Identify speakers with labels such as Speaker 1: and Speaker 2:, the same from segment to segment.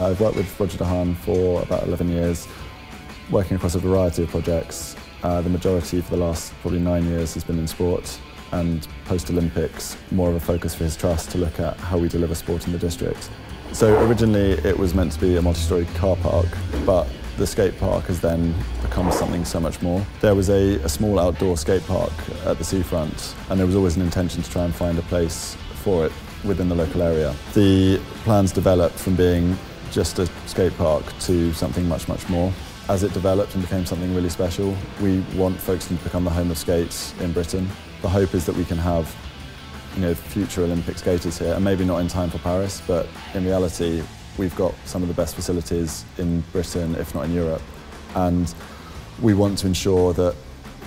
Speaker 1: I've worked with Roger Dehaan for about 11 years, working across a variety of projects. The majority for the last probably 9 years has been in sport, and post-Olympics, more of a focus for his trust to look at how we deliver sport in the district. So originally it was meant to be a multi-storey car park, but the skate park has then become something so much more. There was a small outdoor skate park at the seafront, and there was always an intention to try and find a place for it within the local area. The plans developed from being just a skate park to something much, much more. As it developed and became something really special, we want Folkestone to become the home of skates in Britain. The hope is that we can have, future Olympic skaters here, and maybe not in time for Paris, but in reality, we've got some of the best facilities in Britain, if not in Europe, and we want to ensure that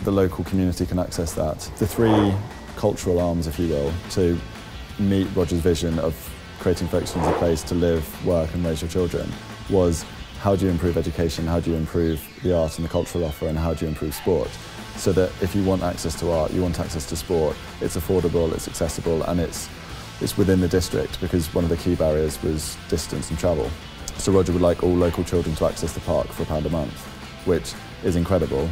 Speaker 1: the local community can access that. The three cultural arms, if you will, to meet Roger's vision of creating Folkestone as a place to live, work and raise your children was, how do you improve education, how do you improve the art and the cultural offer, and how do you improve sport? So that if you want access to art, you want access to sport, it's affordable, it's accessible, and it's within the district, because one of the key barriers was distance and travel. So Roger would like all local children to access the park for £1 a month, which is incredible,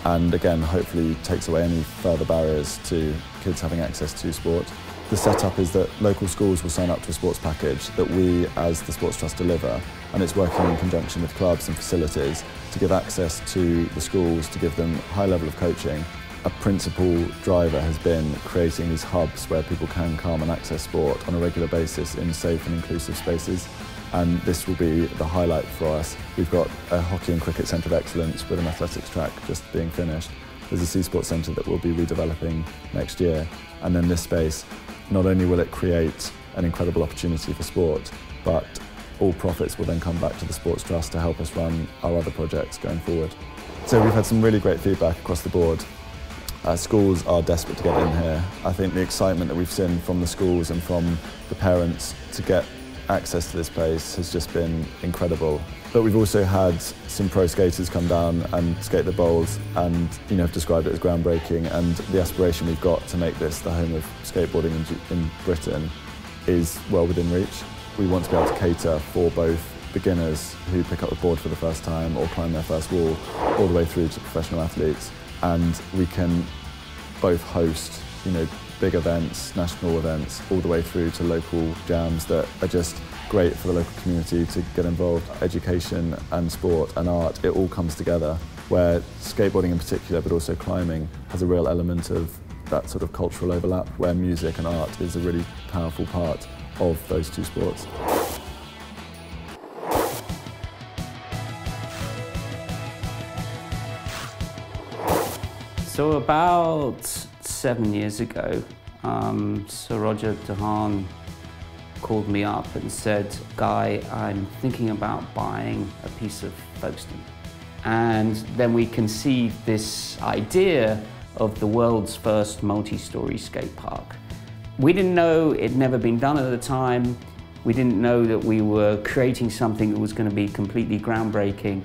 Speaker 1: and again, hopefully takes away any further barriers to kids having access to sport. The setup is that local schools will sign up to a sports package that we, as the Sports Trust, deliver, and it's working in conjunction with clubs and facilities to give access to the schools, to give them a high level of coaching. A principal driver has been creating these hubs where people can come and access sport on a regular basis in safe and inclusive spaces, and this will be the highlight for us. We've got a hockey and cricket centre of excellence with an athletics track just being finished. There's a sea sports centre that we'll be redeveloping next year, and then this space, not only will it create an incredible opportunity for sport, but all profits will then come back to the Sports Trust to help us run our other projects going forward. So we've had some really great feedback across the board. Schools are desperate to get in here. I think the excitement that we've seen from the schools and from the parents to get access to this place has just been incredible. But we've also had some pro skaters come down and skate the bowls, and have described it as groundbreaking, and the aspiration we've got to make this the home of skateboarding in Britain is well within reach. We want to be able to cater for both beginners who pick up the board for the first time or climb their first wall, all the way through to professional athletes, and we can both host big events, national events, all the way through to local jams that are just great for the local community to get involved. Education and sport and art, it all comes together, where skateboarding in particular, but also climbing, has a real element of that sort of cultural overlap, where music and art is a really powerful part of those two sports.
Speaker 2: So about 7 years ago, Sir Roger Dehaan called me up and said, "Guy, I'm thinking about buying a piece of Folkestone." And then we conceived this idea of the world's first multi-storey skate park. We didn't know it'd never been done at the time. We didn't know that we were creating something that was going to be completely groundbreaking,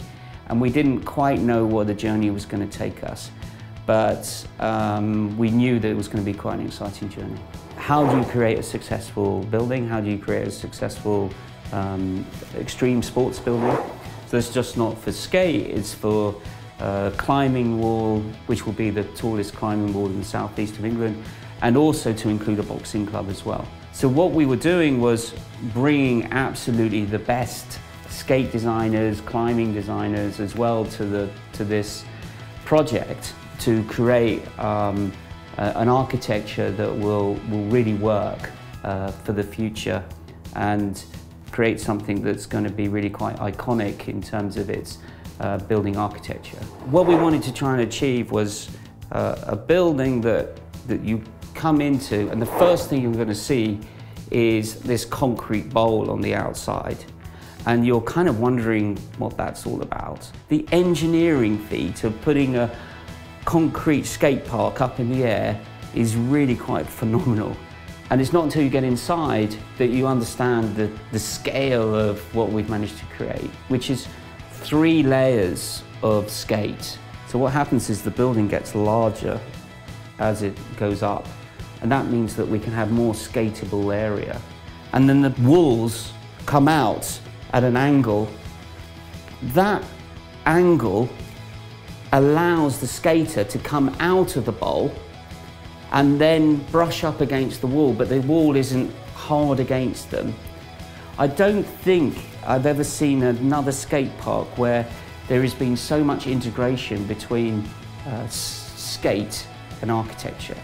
Speaker 2: and we didn't quite know where the journey was going to take us. But we knew that it was going to be quite an exciting journey. How do you create a successful building? How do you create a successful extreme sports building? So it's just not for skate, it's for climbing wall, which will be the tallest climbing wall in the southeast of England, and also to include a boxing club as well. So what we were doing was bringing absolutely the best skate designers, climbing designers as well to this project, to create an architecture that will really work for the future and create something that's going to be really quite iconic in terms of its building architecture. What we wanted to try and achieve was a building that you come into, and the first thing you're going to see is this concrete bowl on the outside, and you're kind of wondering what that's all about. The engineering feat of putting a concrete skate park up in the air is really quite phenomenal. And it's not until you get inside that you understand the scale of what we've managed to create, which is 3 layers of skate. So what happens is the building gets larger as it goes up, and that means that we can have more skatable area. And then the walls come out at an angle, that angle allows the skater to come out of the bowl and then brush up against the wall, but the wall isn't hard against them. I don't think I've ever seen another skate park where there has been so much integration between skate and architecture,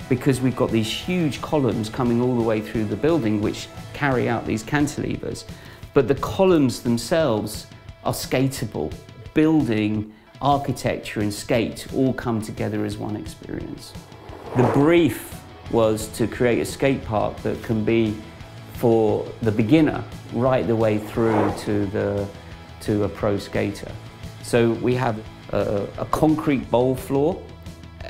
Speaker 2: because we've got these huge columns coming all the way through the building which carry out these cantilevers, but the columns themselves are skateable. Building, architecture and skate all come together as one experience. The brief was to create a skate park that can be for the beginner right the way through to a pro skater. So we have a concrete bowl floor,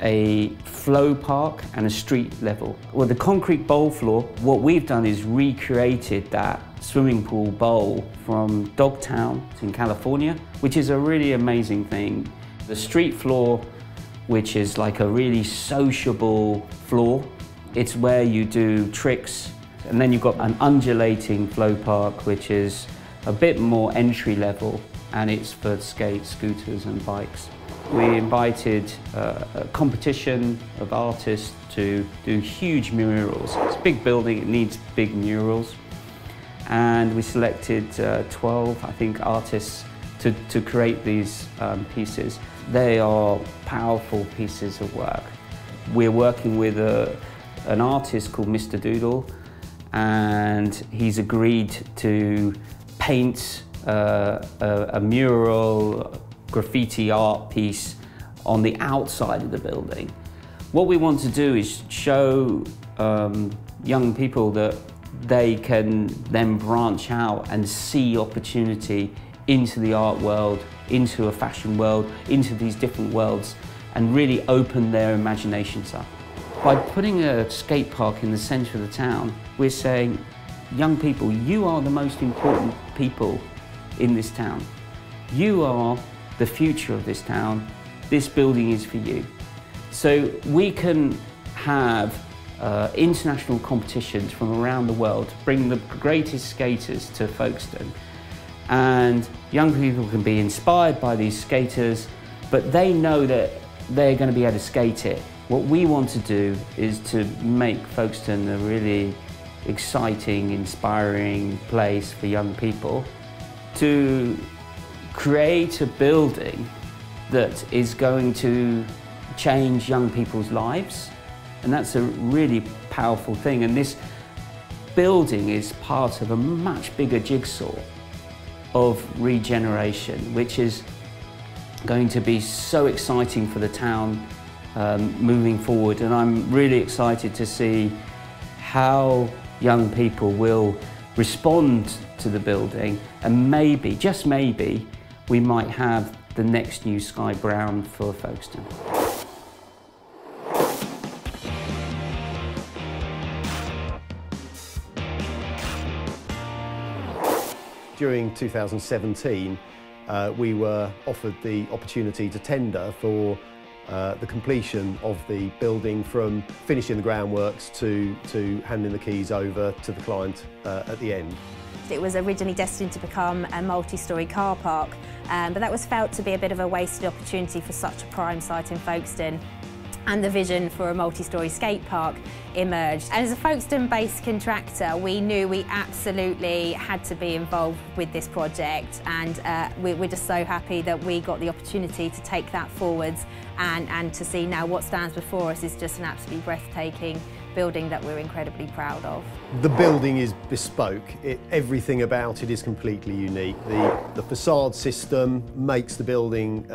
Speaker 2: a flow park and a street level. Well, the concrete bowl floor, what we've done is recreated that swimming pool bowl from Dogtown in California, which is a really amazing thing. The street floor, which is like a really sociable floor, it's where you do tricks. And then you've got an undulating flow park, which is a bit more entry level, and it's for skates, scooters and bikes. We invited a competition of artists to do huge murals. It's a big building, it needs big murals. And we selected 12, I think, artists to create these pieces. They are powerful pieces of work. We're working with an artist called Mr. Doodle, and he's agreed to paint a mural, graffiti art piece on the outside of the building. What we want to do is show young people that they can then branch out and see opportunity into the art world, into a fashion world, into these different worlds, and really open their imaginations up. By putting a skate park in the centre of the town, we're saying, young people, you are the most important people in this town. You are the future of this town. This building is for you. So we can have international competitions from around the world, bring the greatest skaters to Folkestone, and young people can be inspired by these skaters, but they know that they're going to be able to skate it. What we want to do is to make Folkestone a really exciting, inspiring place for young people, to create a building that is going to change young people's lives. And that's a really powerful thing. And this building is part of a much bigger jigsaw of regeneration, which is going to be so exciting for the town moving forward. And I'm really excited to see how young people will respond to the building, and maybe, just maybe, we might have the next new Sky Brown for Folkestone.
Speaker 3: During 2017, we were offered the opportunity to tender for the completion of the building, from finishing the groundworks to handing the keys over to the client at the end.
Speaker 4: It was originally destined to become a multi-storey car park, but that was felt to be a bit of a wasted opportunity for such a prime site in Folkestone. And the vision for a multi-storey skate park emerged. And as a Folkestone-based contractor, we knew we absolutely had to be involved with this project, and we're just so happy that we got the opportunity to take that forwards, and to see now what stands before us is just an absolutely breathtaking building that we're incredibly proud of.
Speaker 3: The building is bespoke. Everything about it is completely unique. The facade system makes the building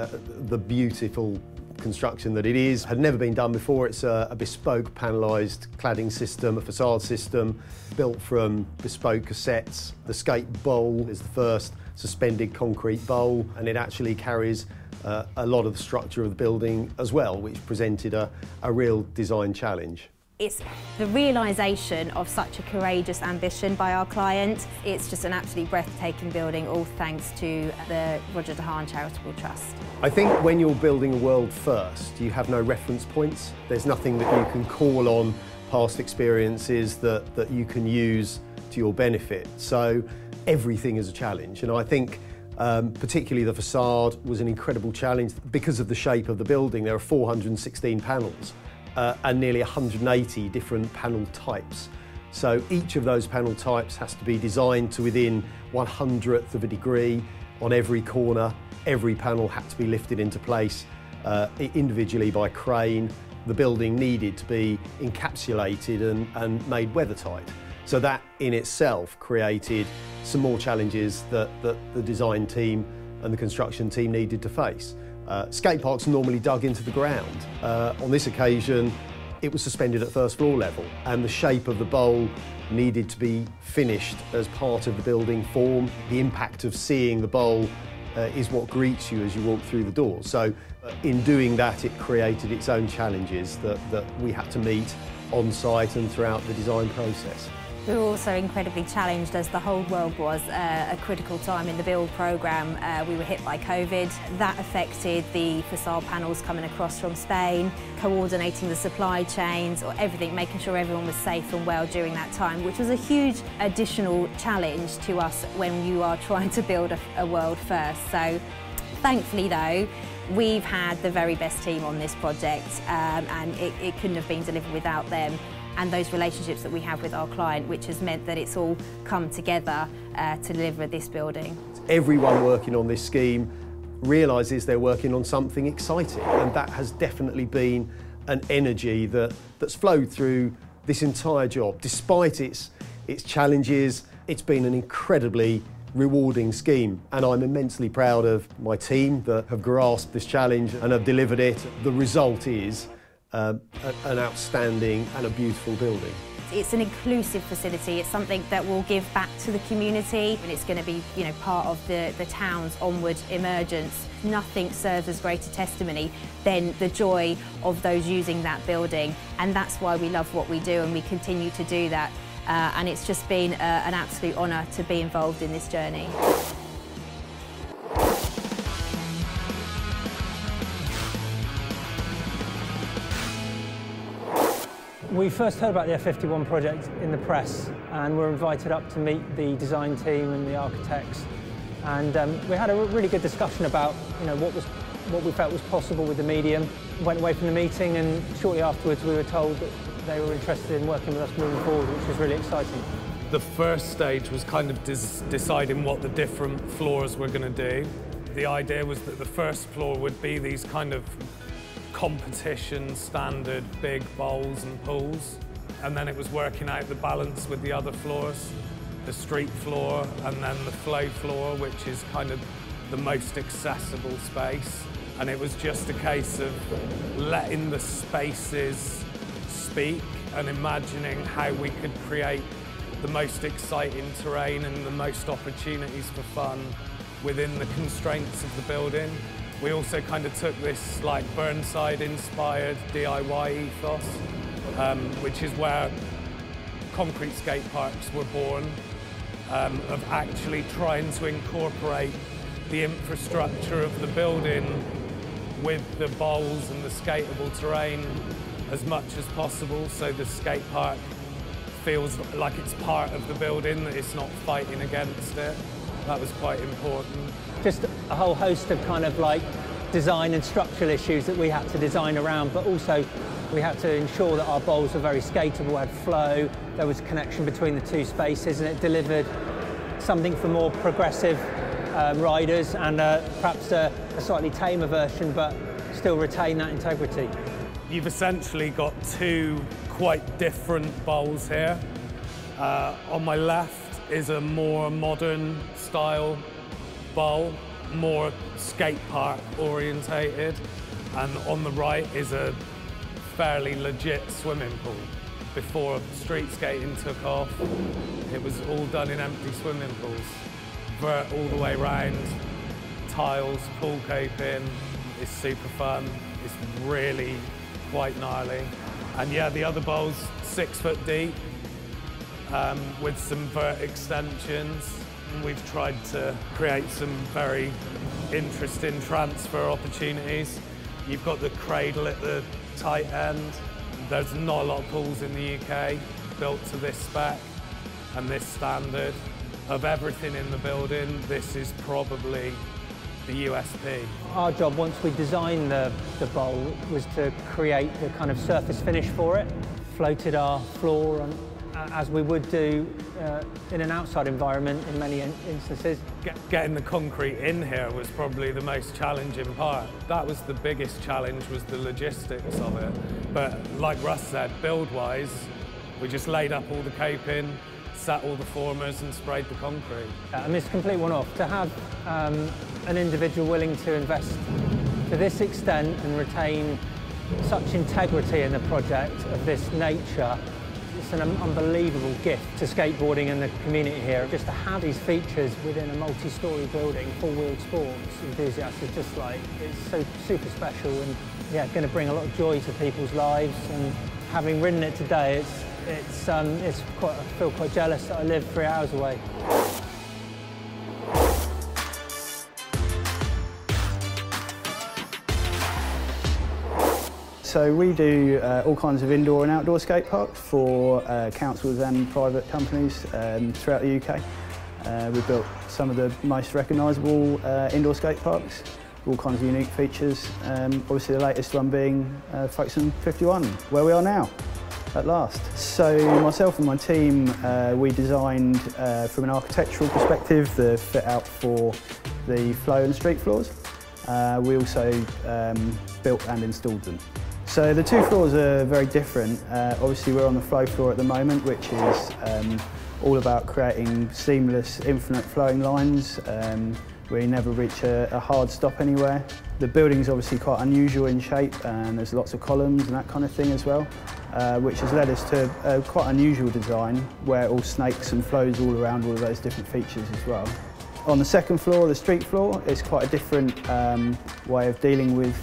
Speaker 3: the beautiful construction that it is. Had never been done before. It's a bespoke panelised cladding system, a facade system built from bespoke cassettes. The skate bowl is the first suspended concrete bowl, and it actually carries a lot of the structure of the building as well, which presented a real design challenge.
Speaker 4: It's the realisation of such a courageous ambition by our client. It's just an absolutely breathtaking building, all thanks to the Roger De Haan Charitable Trust.
Speaker 3: I think when you're building a world first, you have no reference points. There's nothing that you can call on past experiences that you can use to your benefit. So everything is a challenge. And I think particularly the facade was an incredible challenge because of the shape of the building. There are 416 panels and nearly 180 different panel types. So each of those panel types has to be designed to within 1/100th of a degree on every corner. Every panel had to be lifted into place individually by crane. The building needed to be encapsulated and made weathertight. So that in itself created some more challenges that the design team and the construction team needed to face. Skate parks are normally dug into the ground. On this occasion, it was suspended at first floor level, and the shape of the bowl needed to be finished as part of the building form. The impact of seeing the bowl is what greets you as you walk through the door. So in doing that, it created its own challenges that we had to meet on site and throughout the design process.
Speaker 4: We were also incredibly challenged, as the whole world was, a critical time in the build programme. We were hit by COVID. That affected the facade panels coming across from Spain, coordinating the supply chains, or everything, making sure everyone was safe and well during that time, which was a huge additional challenge to us when you are trying to build a world first. So thankfully though, we've had the very best team on this project, and it couldn't have been delivered without them, and those relationships that we have with our client, which has meant that it's all come together to deliver this building.
Speaker 3: Everyone working on this scheme realises they're working on something exciting, and that has definitely been an energy that's flowed through this entire job. Despite its challenges, it's been an incredibly rewarding scheme, and I'm immensely proud of my team that have grasped this challenge and have delivered it. The result is an outstanding and a beautiful building.
Speaker 4: It's an inclusive facility. It's something that will give back to the community, and it's going to be, part of the town's onward emergence. Nothing serves as greater testimony than the joy of those using that building, and that's why we love what we do, and we continue to do that. And it's just been an absolute honour to be involved in this journey.
Speaker 5: We first heard about the F51 project in the press, and were invited up to meet the design team and the architects. And we had a really good discussion about what we felt was possible with the medium. Went away from the meeting, and shortly afterwards we were told that they were interested in working with us moving forward, which was really exciting.
Speaker 6: The first stage was kind of deciding what the different floors were going to do. The idea was that the first floor would be these kind of competition standard big bowls and pools, and then it was working out the balance with the other floors, the street floor and then the flow floor, which is kind of the most accessible space. And it was just a case of letting the spaces speak and imagining how we could create the most exciting terrain and the most opportunities for fun within the constraints of the building. We also kind of took this like Burnside-inspired DIY ethos, which is where concrete skate parks were born, of actually trying to incorporate the infrastructure of the building with the bowls and the skateable terrain as much as possible, so the skate park feels like it's part of the building, that it's not fighting against it. That was quite important.
Speaker 5: Just a whole host of kind of like design and structural issues that we had to design around, but also we had to ensure that our bowls were very skateable, had flow, there was connection between the two spaces, and it delivered something for more progressive riders, and perhaps a slightly tamer version, but still retain that integrity.
Speaker 6: You've essentially got two quite different bowls here. On my left is a more modern style bowl, more skate park orientated, and on the right is a fairly legit swimming pool. Before street skating took off, it was all done in empty swimming pools. Vert all the way round, tiles, pool coping. It's super fun. It's really quite gnarly. And yeah, the other bowl's 6 foot deep with some vert extensions. And we've tried to create some very interesting transfer opportunities. You've got the cradle at the tight end. There's not a lot of pools in the UK built to this spec and this standard. of everything in the building, this is probably the USP.
Speaker 5: Our job, once we designed the bowl, was to create the kind of surface finish for it. Floated our floor as we would do in an outside environment in many instances.
Speaker 6: Getting the concrete in here was probably the most challenging part. That was the biggest challenge, was the logistics of it. But like Russ said, build-wise, we just laid up all the coping, sat all the formers and sprayed the concrete.
Speaker 5: And it's a complete one-off. To have an individual willing to invest to this extent and retain such integrity in the project of this nature, it's an unbelievable gift to skateboarding and the community here. Just to have these features within a multi-storey building, four-wheeled sports enthusiasts, is just like, it's so super special and yeah, going to bring a lot of joy to people's lives. And having ridden it today, I feel quite jealous that I live 3 hours away.
Speaker 7: So we do all kinds of indoor and outdoor skate parks for councils and private companies throughout the UK. We've built some of the most recognisable indoor skate parks, all kinds of unique features. Obviously the latest one being F51, where we are now. At last. So myself and my team, we designed from an architectural perspective the fit out for the flow and street floors. We also built and installed them. So the two floors are very different. Obviously we're on the flow floor at the moment, which is all about creating seamless, infinite flowing lines. We never reach a hard stop anywhere. The building's obviously quite unusual in shape and there's lots of columns and that kind of thing as well, which has led us to a quite unusual design where it all snakes and flows all around all of those different features as well. On the second floor, the street floor, it's quite a different way of dealing with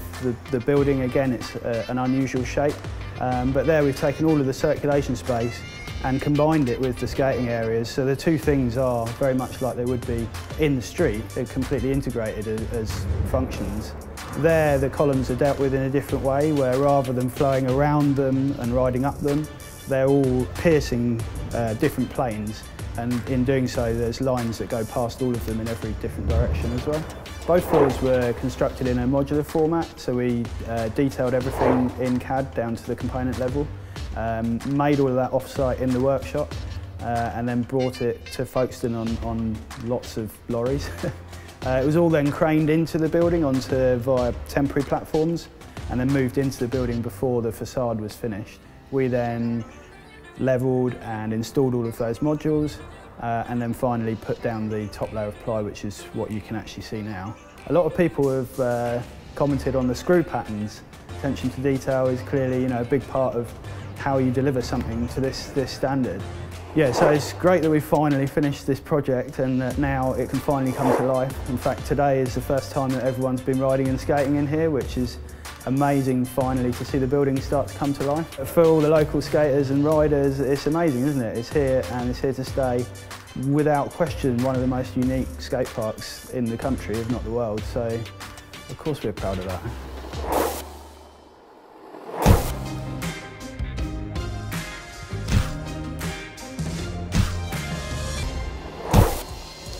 Speaker 7: the building. Again, it's an unusual shape, but there we've taken all of the circulation space and combined it with the skating areas. So the two things are very much like they would be in the street. They're completely integrated as functions. There, the columns are dealt with in a different way, where rather than flowing around them and riding up them, they're all piercing different planes. And in doing so, there's lines that go past all of them in every different direction as well. Both floors were constructed in a modular format, so we detailed everything in CAD down to the component level. Made all of that off-site in the workshop and then brought it to Folkestone on lots of lorries. It was all then craned into the building via temporary platforms and then moved into the building before the facade was finished. We then levelled and installed all of those modules and then finally put down the top layer of ply, which is what you can actually see now. A lot of people have commented on the screw patterns. Attention to detail is clearly, a big part of how you deliver something to this standard. Yeah, so it's great that we've finally finished this project and that now it can finally come to life. In fact, today is the first time that everyone's been riding and skating in here, which is amazing finally to see the building start to come to life. For all the local skaters and riders, it's amazing, isn't it? It's here and it's here to stay. Without question, one of the most unique skate parks in the country, if not the world. So, of course we're proud of that.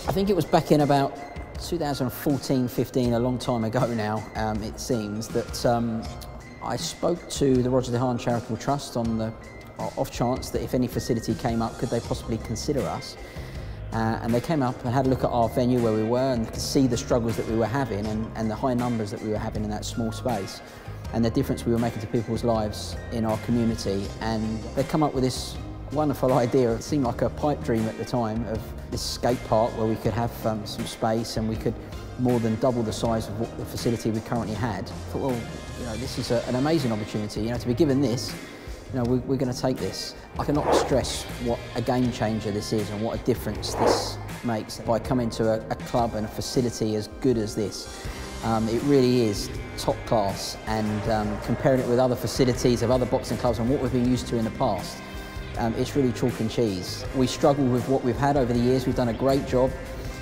Speaker 8: I think it was back in about 2014-15, a long time ago now, it seems, that I spoke to the Roger De Haan Charitable Trust on the off chance that if any facility came up, could they possibly consider us? And they came up and had a look at our venue where we were and could see the struggles that we were having and the high numbers that we were having in that small space and the difference we were making to people's lives in our community. And they come up with this wonderful idea. It seemed like a pipe dream at the time of this skate park where we could have some space and we could more than double the size of what the facility we currently had. I thought, well, this is an amazing opportunity. To be given this, we're going to take this. I cannot stress what a game changer this is and what a difference this makes by coming to a club and a facility as good as this. It really is top class, and comparing it with other facilities of other boxing clubs and what we've been used to in the past, it's really chalk and cheese. We struggle with what we've had over the years. We've done a great job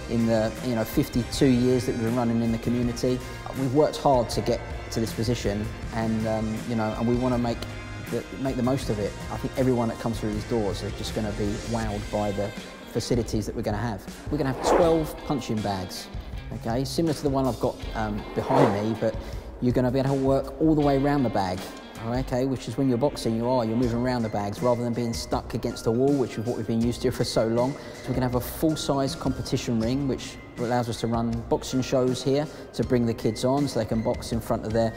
Speaker 8: in the 52 years that we've been running in the community. We've worked hard to get to this position, and and we want to make the most of it. I think everyone that comes through these doors is just going to be wowed by the facilities that we're going to have. We're going to have 12 punching bags, okay, similar to the one I've got behind me, but you're going to be able to work all the way around the bag. Okay, which is when you're boxing, you're moving around the bags rather than being stuck against a wall, which is what we've been used to for so long. So we can have a full-size competition ring, which allows us to run boxing shows here to bring the kids on, so they can box in front of their,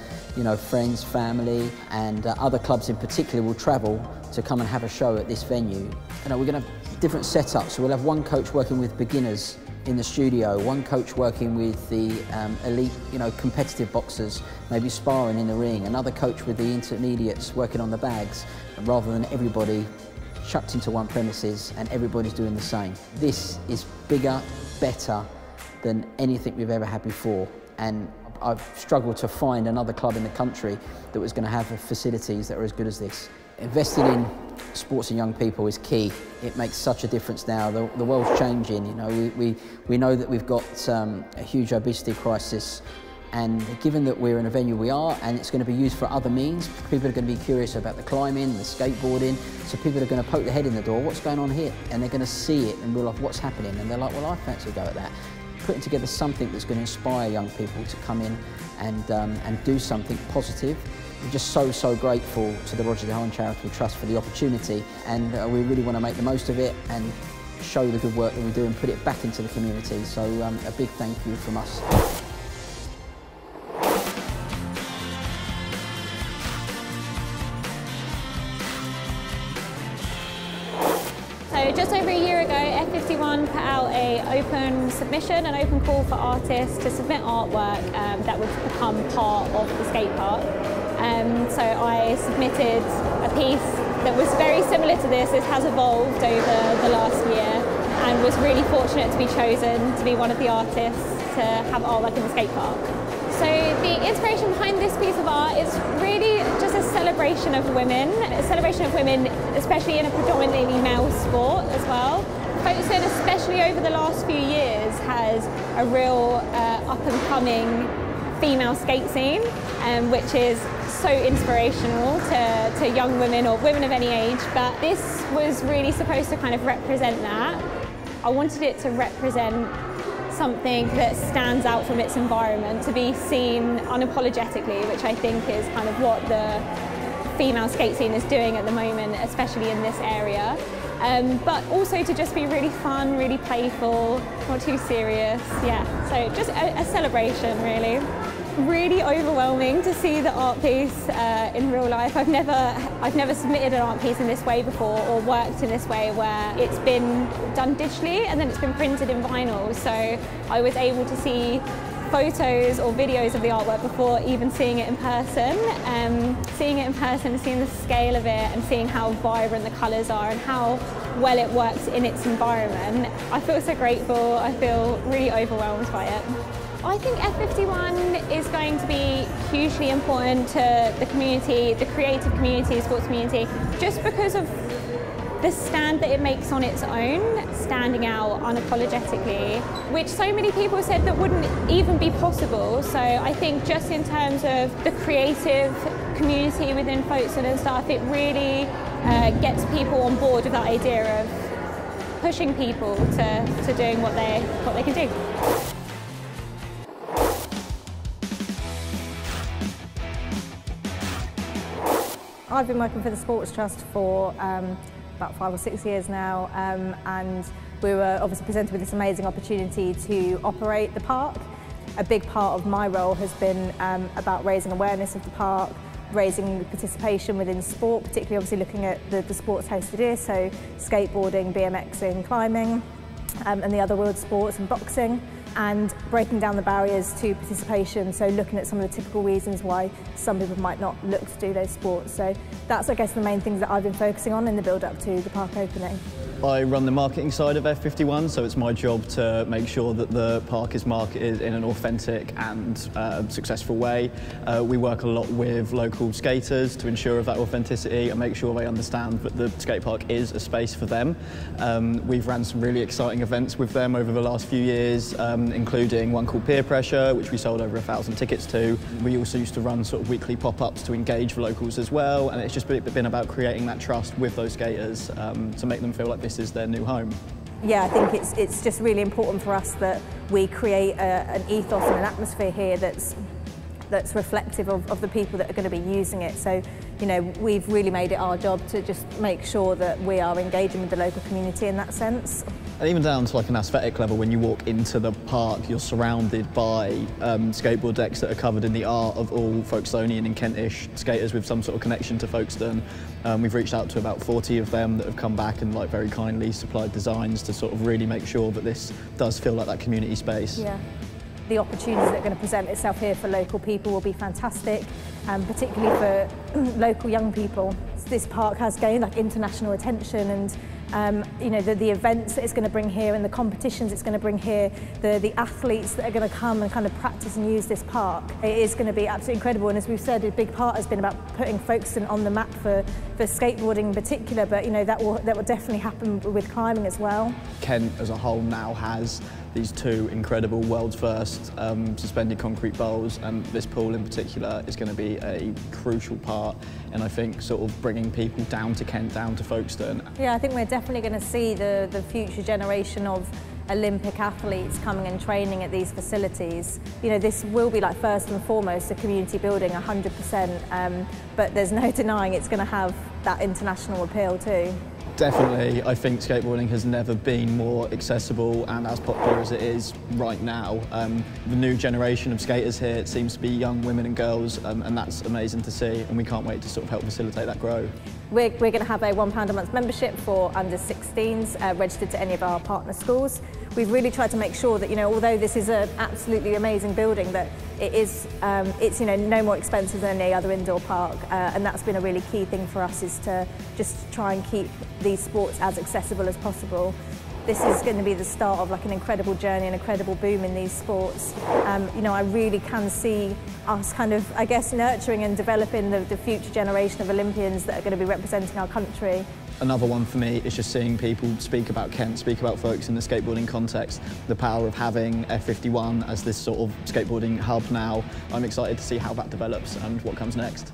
Speaker 8: friends, family, and other clubs in particular will travel to come and have a show at this venue. We're going to have different setups. So we'll have one coach working with beginners in the studio, one coach working with the elite, competitive boxers, maybe sparring in the ring, another coach with the intermediates working on the bags, rather than everybody chucked into one premises and everybody's doing the same. This is bigger, better than anything we've ever had before, and I've struggled to find another club in the country that was going to have facilities that are as good as this. Investing in sports and young people is key. It makes such a difference now. The world's changing. We know that we've got a huge obesity crisis, and given that we're in a venue we are, and it's going to be used for other means, people are going to be curious about the climbing, the skateboarding, so people are going to poke their head in the door, what's going on here? And they're going to see it and realize what's happening, and they're like, well, I fancy a go at that. Putting together something that's going to inspire young people to come in and do something positive. We're just so grateful to the Roger De Haan Charitable Trust for the opportunity, and we really want to make the most of it and show the good work that we do and put it back into the community. So a big thank you from us.
Speaker 9: So just over a year ago, F51 put out an open submission, an open call for artists to submit artwork that would become part of the skate park. So I submitted a piece that was very similar to this. This has evolved over the last year, and was really fortunate to be chosen to be one of the artists to have artwork in the skate park. So the inspiration behind this piece of art is really just a celebration of women, especially in a predominantly male sport as well. Folkestone, especially over the last few years, has a real up-and-coming female skate scene, which is so inspirational to young women or women of any age, but this was really supposed to kind of represent that. I wanted it to represent something that stands out from its environment, to be seen unapologetically, which I think is kind of what the female skate scene is doing at the moment, especially in this area. But also to just be really fun, really playful, not too serious, yeah. So just a celebration, really. Really overwhelming to see the art piece in real life. I've never submitted an art piece in this way before, or worked in this way where it's been done digitally and then it's been printed in vinyl. So I was able to see photos or videos of the artwork before even seeing it in person. Seeing the scale of it and seeing how vibrant the colours are and how well it works in its environment. I feel so grateful. I feel really overwhelmed by it. I think F51 is going to be hugely important to the community, the creative community, sports community, just because of the stand that it makes on its own, standing out unapologetically, which so many people said that wouldn't even be possible. So I think just in terms of the creative community within Folkestone and stuff, it really gets people on board with that idea of pushing people to doing what they can do.
Speaker 10: I've been working for the Sports Trust for about 5 or 6 years now, and we were obviously presented with this amazing opportunity to operate the park. A big part of my role has been about raising awareness of the park, raising participation within sport, particularly obviously looking at the sports hosted here, so skateboarding, BMXing, climbing, and the other wheeled sports and boxing, and breaking down the barriers to participation, so looking at some of the typical reasons why some people might not look to do those sports. So that's, I guess, the main things that I've been focusing on in the build-up to the park opening.
Speaker 11: I run the marketing side of F51, so it's my job to make sure that the park is marketed in an authentic and successful way. We work a lot with local skaters to ensure of that authenticity and make sure they understand that the skate park is a space for them. We've ran some really exciting events with them over the last few years, including one called Peer Pressure, which we sold over 1,000 tickets to. We also used to run sort of weekly pop-ups to engage the locals as well, and it's just been about creating that trust with those skaters to make them feel like this is their new home.
Speaker 10: yeah, I think it's just really important for us that we create an ethos and an atmosphere here that's reflective of the people that are going to be using it. So, you know, we've really made it our job to just make sure that we are engaging with the local community in that sense.
Speaker 11: And even down to like an aesthetic level, when you walk into the park, you're surrounded by skateboard decks that are covered in the art of all Folkestonian and Kentish skaters with some sort of connection to Folkestone. We've reached out to about 40 of them that have come back and like very kindly supplied designs to sort of really make sure that this does feel like that community space.
Speaker 10: Yeah. The opportunities that are going to present itself here for local people will be fantastic, particularly for local young people. This park has gained like international attention, and you know, the events that it's going to bring here and the competitions it's going to bring here, the athletes that are going to come and kind of practice and use this park. It is going to be absolutely incredible, and as we've said, a big part has been about putting Folkestone on the map for skateboarding in particular, but you know, that will definitely happen with climbing as well.
Speaker 11: Kent as a whole now has these two incredible world's first suspended concrete bowls, and this pool in particular is going to be a crucial part, and I think sort of bringing people down to Kent, down to Folkestone.
Speaker 10: Yeah, I think we're definitely going to see the future generation of Olympic athletes coming and training at these facilities. You know, this will be like first and foremost a community building 100%, but there's no denying it's going to have that international appeal too.
Speaker 11: Definitely, I think skateboarding has never been more accessible and as popular as it is right now. The new generation of skaters here, it seems to be young women and girls, and that's amazing to see, and we can't wait to sort of help facilitate that growth.
Speaker 10: We're going to have a £1 a month membership for under 16s registered to any of our partner schools. We've really tried to make sure that, you know, although this is an absolutely amazing building, that it's you know, no more expensive than any other indoor park, and that's been a really key thing for us, is to just try and keep these sports as accessible as possible. This is going to be the start of like an incredible journey, an incredible boom in these sports. You know, I really can see us kind of, I guess, nurturing and developing the future generation of Olympians that are going to be representing our country.
Speaker 11: Another one for me is just seeing people speak about Kent, speak about folks in the skateboarding context, the power of having F51 as this sort of skateboarding hub now. I'm excited to see how that develops and what comes next.